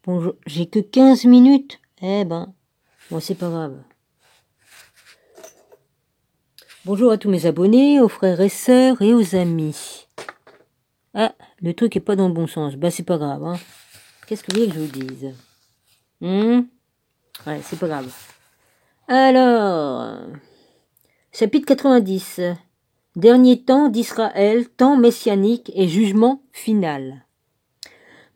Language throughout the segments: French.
Bonjour, j'ai que 15 minutes. Eh ben, bon, c'est pas grave. Bonjour à tous mes abonnés, aux frères et sœurs et aux amis. Ah, le truc est pas dans le bon sens. Bah, c'est pas grave, hein. Qu'est-ce que vous voulez que je vous dise? Ouais, c'est pas grave. Alors, chapitre 90. Dernier temps d'Israël, temps messianique et jugement final.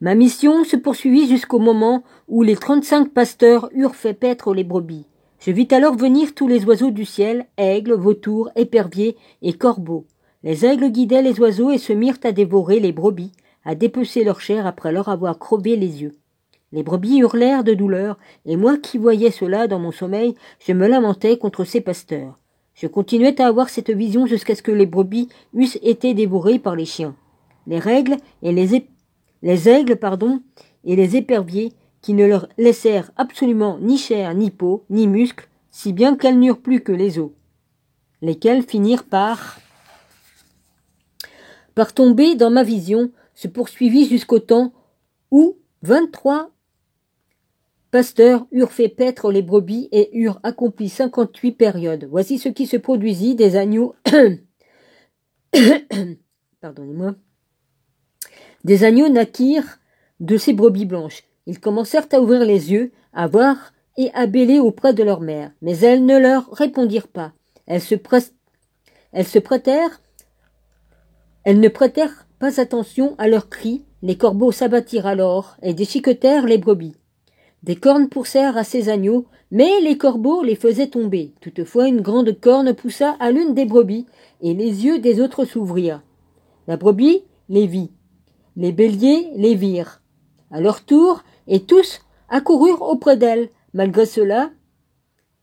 Ma mission se poursuivit jusqu'au moment où les 35 pasteurs eurent fait paître les brebis. Je vis alors venir tous les oiseaux du ciel, aigles, vautours, éperviers et corbeaux. Les aigles guidaient les oiseaux et se mirent à dévorer les brebis, à dépecer leur chair après leur avoir crevé les yeux. Les brebis hurlèrent de douleur, et moi qui voyais cela dans mon sommeil, je me lamentais contre ces pasteurs. Je continuais à avoir cette vision jusqu'à ce que les brebis eussent été dévorées par les chiens. Les aigles et les éperviers, qui ne leur laissèrent absolument ni chair, ni peau, ni muscles, si bien qu'elles n'eurent plus que les os, lesquels finirent par tomber dans ma vision, se poursuivit jusqu'au temps où 23 pasteurs eurent fait paître les brebis et eurent accompli 58 périodes. Voici ce qui se produisit des agneaux. Pardonnez-moi. Des agneaux naquirent de ces brebis blanches. Ils commencèrent à ouvrir les yeux, à voir et à bêler auprès de leur mère. Mais elles ne leur répondirent pas. Elles ne prêtèrent pas attention à leurs cris. Les corbeaux s'abattirent alors et déchiquetèrent les brebis. Des cornes poussèrent à ces agneaux, mais les corbeaux les faisaient tomber. Toutefois, une grande corne poussa à l'une des brebis, et les yeux des autres s'ouvrirent. La brebis les vit. Les béliers les virent. À leur tour, et tous accoururent auprès d'elle. Malgré cela,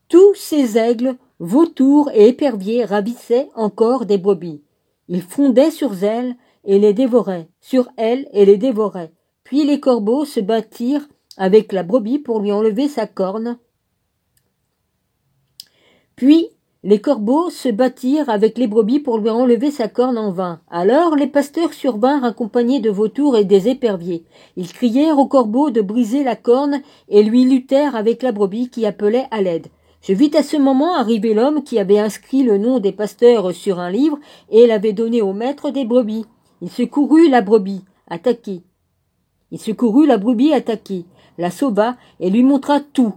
tous ces aigles, vautours et éperviers ravissaient encore des brebis. Ils fondaient sur elles et les dévoraient, Puis les corbeaux se battirent avec la brebis pour lui enlever sa corne. En vain. Alors les pasteurs survinrent accompagnés de vautours et des éperviers. Ils crièrent au corbeau de briser la corne et lui luttèrent avec la brebis qui appelait à l'aide. Je vis à ce moment arriver l'homme qui avait inscrit le nom des pasteurs sur un livre et l'avait donné au maître des brebis. Il secourut la brebis attaquée, la sauva et lui montra tout.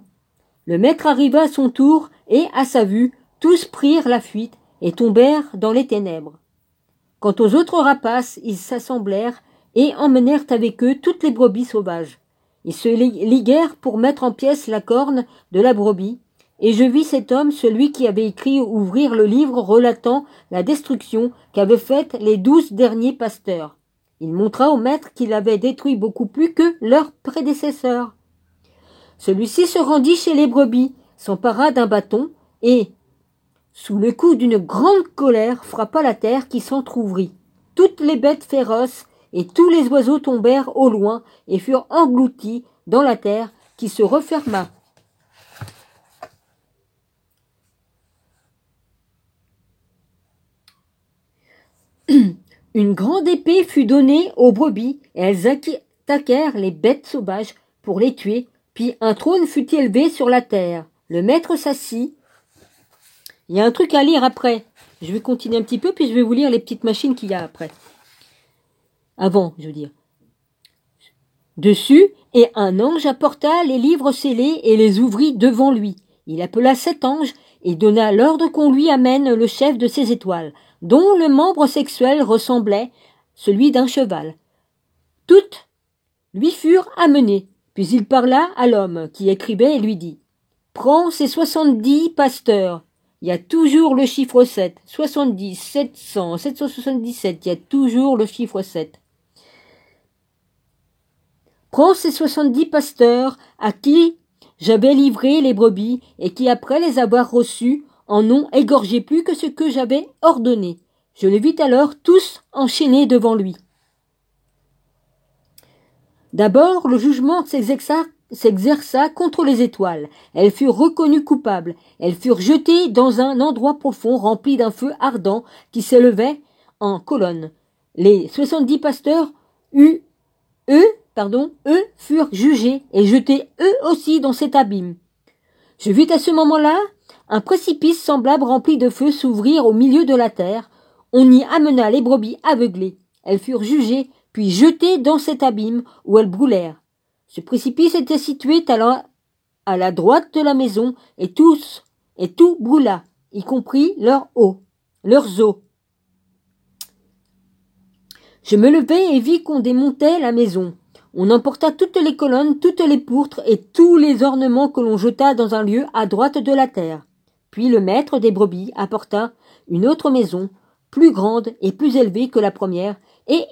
Le maître arriva à son tour et, à sa vue, tous prirent la fuite et tombèrent dans les ténèbres. Quant aux autres rapaces, ils s'assemblèrent et emmenèrent avec eux toutes les brebis sauvages. Ils se liguèrent pour mettre en pièces la corne de la brebis, et je vis cet homme, celui qui avait écrit, ouvrir le livre relatant la destruction qu'avaient faite les 12 derniers pasteurs. Il montra au maître qu'il avait détruit beaucoup plus que leurs prédécesseurs. Celui-ci se rendit chez les brebis, s'empara d'un bâton et, sous le coup d'une grande colère, frappa la terre qui s'entr'ouvrit. Toutes les bêtes féroces et tous les oiseaux tombèrent au loin et furent engloutis dans la terre qui se referma. Une grande épée fut donnée aux brebis et elles attaquèrent les bêtes sauvages pour les tuer. Puis un trône fut élevé sur la terre. Le maître s'assit. Il y a un truc à lire après. Je vais continuer un petit peu, puis je vais vous lire les petites machines qu'il y a après. Avant, je veux dire. Dessus, et un ange apporta les livres scellés et les ouvrit devant lui. Il appela 7 anges et donna l'ordre qu'on lui amène le chef de ces étoiles, dont le membre sexuel ressemblait celui d'un cheval. Toutes lui furent amenées. Puis il parla à l'homme qui écrivait et lui dit « Prends ces 70 pasteurs. Il y a toujours le chiffre 7. 70, 700, 777. Il y a toujours le chiffre 7. Prends ces 70 pasteurs à qui j'avais livré les brebis et qui, après les avoir reçus, en ont égorgé plus que ce que j'avais ordonné. Je les vis alors tous enchaînés devant lui. D'abord, le jugement s'exerça contre les étoiles. Elles furent reconnues coupables. Elles furent jetées dans un endroit profond rempli d'un feu ardent qui s'élevait en colonne. Les 70 pasteurs, eux, eux furent jugés et jetés eux aussi dans cet abîme. Je vis à ce moment-là un précipice semblable rempli de feu s'ouvrir au milieu de la terre. On y amena les brebis aveuglées. Elles furent jugées, puis jetées dans cet abîme où elles brûlèrent. Ce précipice était situé à la droite de la maison, et tout brûla, y compris leurs os. Je me levai et vis qu'on démontait la maison. On emporta toutes les colonnes, toutes les poutres et tous les ornements que l'on jeta dans un lieu à droite de la terre. Puis le maître des brebis apporta une autre maison, plus grande et plus élevée que la première, et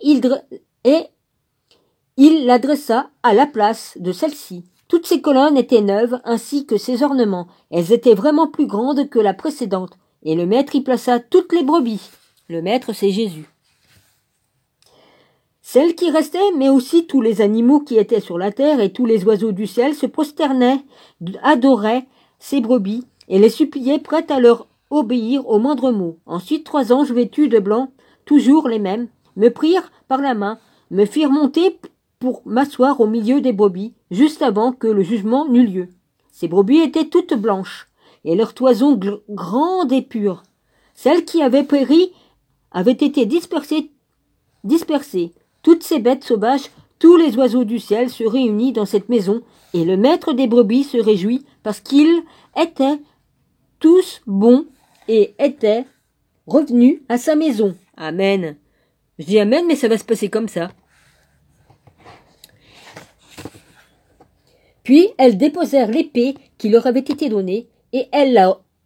il l'adressa à la place de celle-ci. Toutes ces colonnes étaient neuves, ainsi que ces ornements. Elles étaient vraiment plus grandes que la précédente, et le maître y plaça toutes les brebis. Le maître, c'est Jésus. Celles qui restaient, mais aussi tous les animaux qui étaient sur la terre et tous les oiseaux du ciel se prosternaient, adoraient ces brebis et les suppliaient prêtes à leur obéir au moindre mot. Ensuite 3 anges vêtus de blanc, toujours les mêmes, me prirent par la main, me firent monter pour m'asseoir au milieu des brebis, juste avant que le jugement n'eût lieu. Ces brebis étaient toutes blanches, et leur toison grande et pure. Celles qui avaient péri avaient été dispersées. Toutes ces bêtes sauvages, tous les oiseaux du ciel se réunissent dans cette maison, et le maître des brebis se réjouit parce qu'ils étaient tous bons et étaient revenus à sa maison. Amen. Je dis amen, mais ça va se passer comme ça. Puis elles déposèrent l'épée qui leur avait été donnée, et elles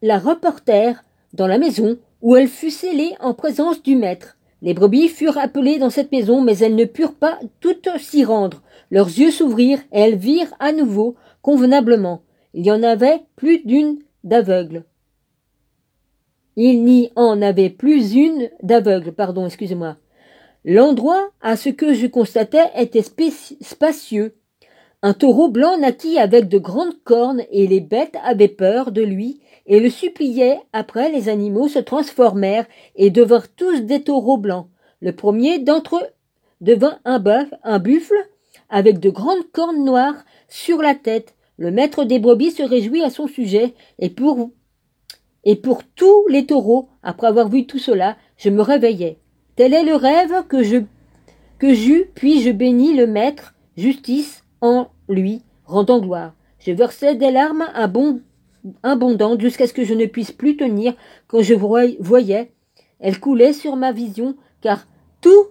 la reportèrent dans la maison, où elle fut scellée en présence du maître. Les brebis furent appelées dans cette maison, mais elles ne purent pas toutes s'y rendre. Leurs yeux s'ouvrirent, et elles virent à nouveau convenablement. Il n'y en avait plus d'une d'aveugle. L'endroit, à ce que je constatais, était spacieux. Un taureau blanc naquit avec de grandes cornes, et les bêtes avaient peur de lui, et le suppliaient. Après, les animaux se transformèrent, et devinrent tous des taureaux blancs. Le premier d'entre eux devint un buffle, avec de grandes cornes noires sur la tête. Le maître des brebis se réjouit à son sujet, et pour tous les taureaux, après avoir vu tout cela, je me réveillai. Tel est le rêve que j'eus, puis je bénis le maître, justice en lui, rendant gloire. Je versai des larmes abondantes jusqu'à ce que je ne puisse plus tenir quand je voyais. Elles coulaient sur ma vision, car tout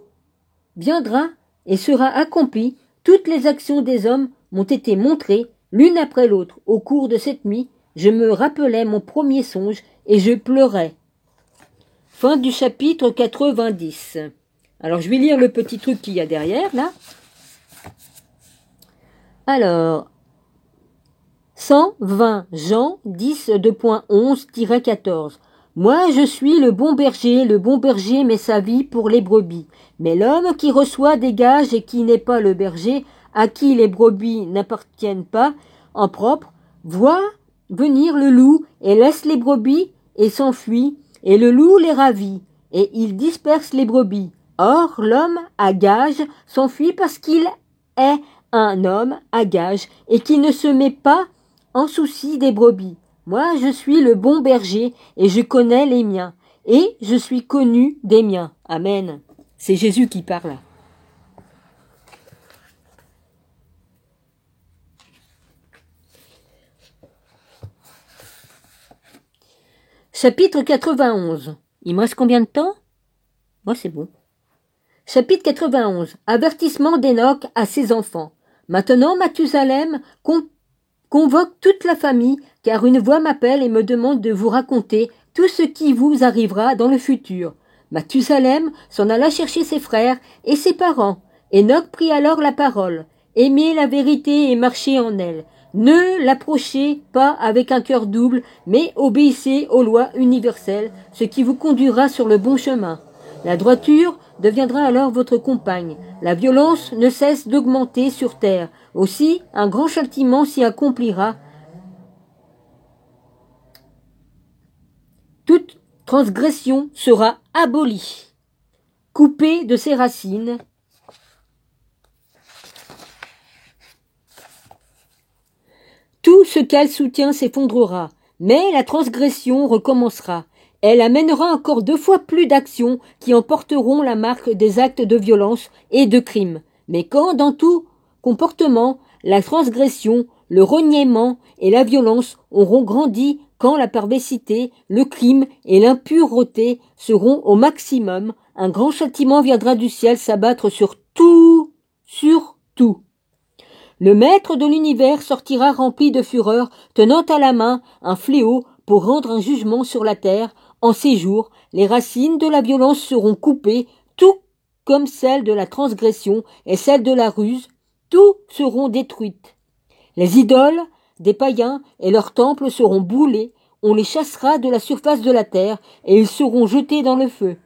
viendra et sera accompli. Toutes les actions des hommes m'ont été montrées, l'une après l'autre. Au cours de cette nuit, je me rappelais mon premier songe et je pleurais. Fin du chapitre 90. Alors, je vais lire le petit truc qu'il y a derrière, là. Alors, 120 Jean 10.11-14. Moi, je suis le bon berger met sa vie pour les brebis. Mais l'homme qui reçoit des gages et qui n'est pas le berger, à qui les brebis n'appartiennent pas, en propre, voit venir le loup et laisse les brebis et s'enfuit, et le loup les ravit, et il disperse les brebis. Or, l'homme à gage s'enfuit parce qu'il est un homme à gage et qui ne se met pas en souci des brebis. Moi, je suis le bon berger et je connais les miens, et je suis connu des miens. Amen. C'est Jésus qui parle. Chapitre 91. Il me reste combien de temps? Moi, c'est bon. Chapitre 91. Avertissement d'Enoch à ses enfants. Maintenant, Mathusalem convoque toute la famille, car une voix m'appelle et me demande de vous raconter tout ce qui vous arrivera dans le futur. Mathusalem s'en alla chercher ses frères et ses parents. Enoch prit alors la parole. Aimez la vérité et marchez en elle. Ne l'approchez pas avec un cœur double, mais obéissez aux lois universelles, ce qui vous conduira sur le bon chemin. La droiture deviendra alors votre compagne. La violence ne cesse d'augmenter sur terre. Aussi, un grand châtiment s'y accomplira. Toute transgression sera abolie, coupée de ses racines. ce qu'elle soutient s'effondrera, mais la transgression recommencera. Elle amènera encore 2 fois plus d'actions qui emporteront la marque des actes de violence et de crime. Mais quand dans tout comportement, la transgression, le reniement et la violence auront grandi, quand la perversité, le crime et l'impureté seront au maximum, un grand châtiment viendra du ciel s'abattre sur tout. Le maître de l'univers sortira rempli de fureur, tenant à la main un fléau pour rendre un jugement sur la terre. En ces jours, les racines de la violence seront coupées, tout comme celles de la transgression et celles de la ruse, tout seront détruites. Les idoles des païens et leurs temples seront brûlés, on les chassera de la surface de la terre et ils seront jetés dans le feu.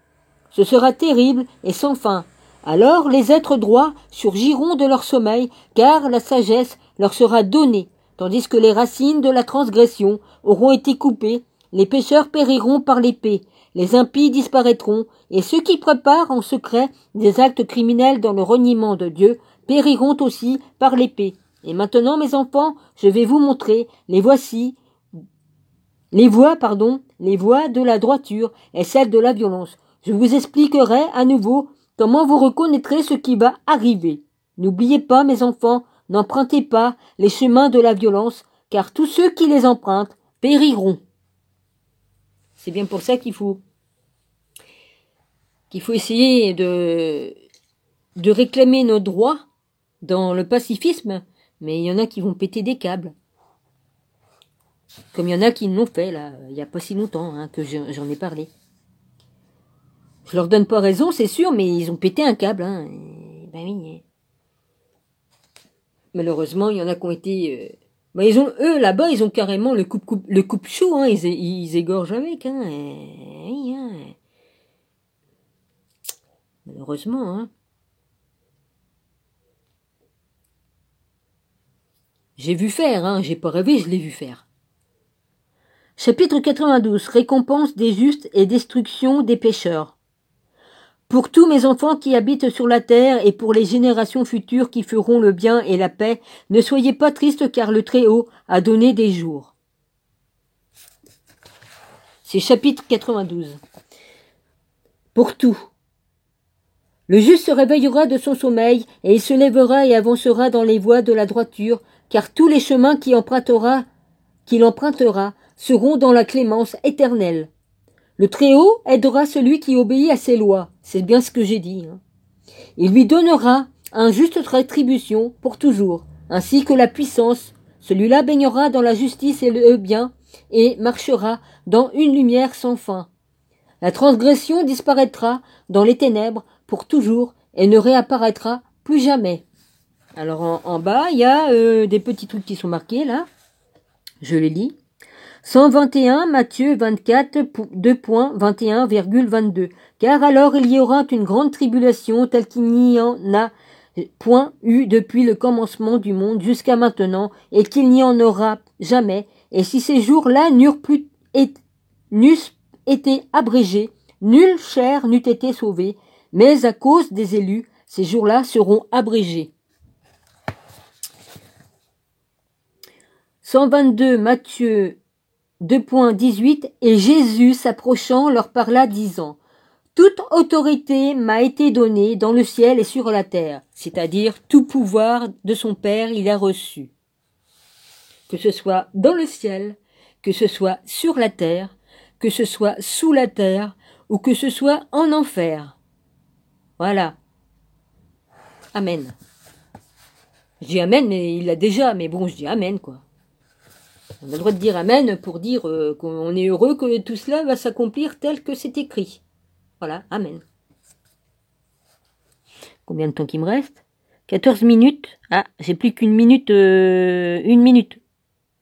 Ce sera terrible et sans fin. Alors les êtres droits surgiront de leur sommeil, car la sagesse leur sera donnée, tandis que les racines de la transgression auront été coupées, les pécheurs périront par l'épée, les impies disparaîtront, et ceux qui préparent en secret des actes criminels dans le reniement de Dieu périront aussi par l'épée. Et maintenant, mes enfants, je vais vous montrer les voies de la droiture et celles de la violence. Je vous expliquerai à nouveau comment vous reconnaîtrez ce qui va arriver. N'oubliez pas, mes enfants, n'empruntez pas les chemins de la violence, car tous ceux qui les empruntent périront. C'est bien pour ça qu'il faut essayer de réclamer nos droits dans le pacifisme, mais il y en a qui vont péter des câbles. Comme il y en a qui l'ont fait, là, il n'y a pas si longtemps que j'en ai parlé. Je leur donne pas raison, c'est sûr, mais ils ont pété un câble. Ben oui. Malheureusement, il y en a qui ont été... eux, là-bas, ils ont carrément le coupe-chou, ils égorgent avec. Malheureusement, J'ai vu faire, j'ai pas rêvé, je l'ai vu faire. Chapitre 92. Récompense des justes et destruction des pécheurs. Pour tous mes enfants qui habitent sur la terre et pour les générations futures qui feront le bien et la paix, ne soyez pas tristes car le Très-Haut a donné des jours. C'est chapitre 92. Pour tout. Le juste se réveillera de son sommeil et il se lèvera et avancera dans les voies de la droiture, car tous les chemins qu'il empruntera seront dans la clémence éternelle. Le Très-Haut aidera celui qui obéit à ses lois. C'est bien ce que j'ai dit. Il lui donnera un juste rétribution pour toujours, ainsi que la puissance. Celui-là baignera dans la justice et le bien, et marchera dans une lumière sans fin. La transgression disparaîtra dans les ténèbres pour toujours et ne réapparaîtra plus jamais. Alors en bas, il y a des petits trucs qui sont marqués là. Je les lis. 121, Matthieu 24, 2.21,22. Car alors il y aura une grande tribulation telle qu'il n'y en a point eu depuis le commencement du monde jusqu'à maintenant, et qu'il n'y en aura jamais. Et si ces jours-là n'eussent été abrégés, nulle chair n'eût été sauvée, mais à cause des élus, ces jours-là seront abrégés. 122, Matthieu 2.18. Et Jésus, s'approchant, leur parla, disant: toute autorité m'a été donnée dans le ciel et sur la terre, c'est-à-dire tout pouvoir de son Père il a reçu. Que ce soit dans le ciel, que ce soit sur la terre, que ce soit sous la terre, ou que ce soit en enfer. Voilà. Amen. Je dis amen, mais il l'a déjà, mais bon, je dis amen, quoi. On a le droit de dire amen pour dire qu'on est heureux que tout cela va s'accomplir tel que c'est écrit. Voilà, amen. Combien de temps qu'il me reste? 14 minutes. Ah, j'ai plus qu'une minute, une minute.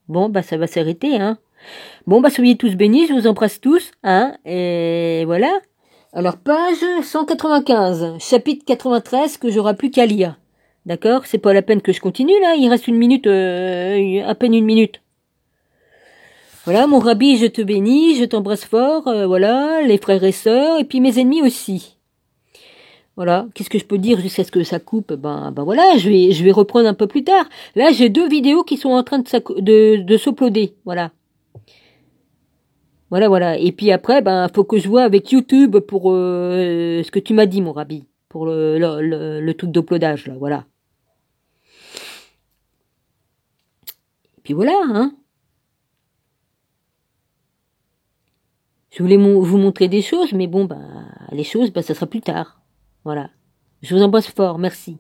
Bon, ça va s'arrêter, Bon, soyez tous bénis, je vous embrasse tous, et voilà. Alors, page 195, chapitre 93, que j'aurai plus qu'à lire. D'accord? C'est pas la peine que je continue, là, il reste une minute, à peine une minute. Voilà, mon rabbi, je te bénis, je t'embrasse fort, voilà, les frères et sœurs, et puis mes ennemis aussi. Voilà, qu'est-ce que je peux dire jusqu'à ce que ça coupe? Ben voilà, je vais reprendre un peu plus tard. Là, j'ai 2 vidéos qui sont en train de s'uploader. Voilà. Voilà. Et puis après, ben, faut que je vois avec YouTube pour ce que tu m'as dit, mon rabbi, pour le truc d'uploadage, là, voilà. Et puis voilà, hein. Je voulais vous montrer des choses, mais bon, ben, les choses, ben, ça sera plus tard. Voilà. Je vous embrasse fort, merci.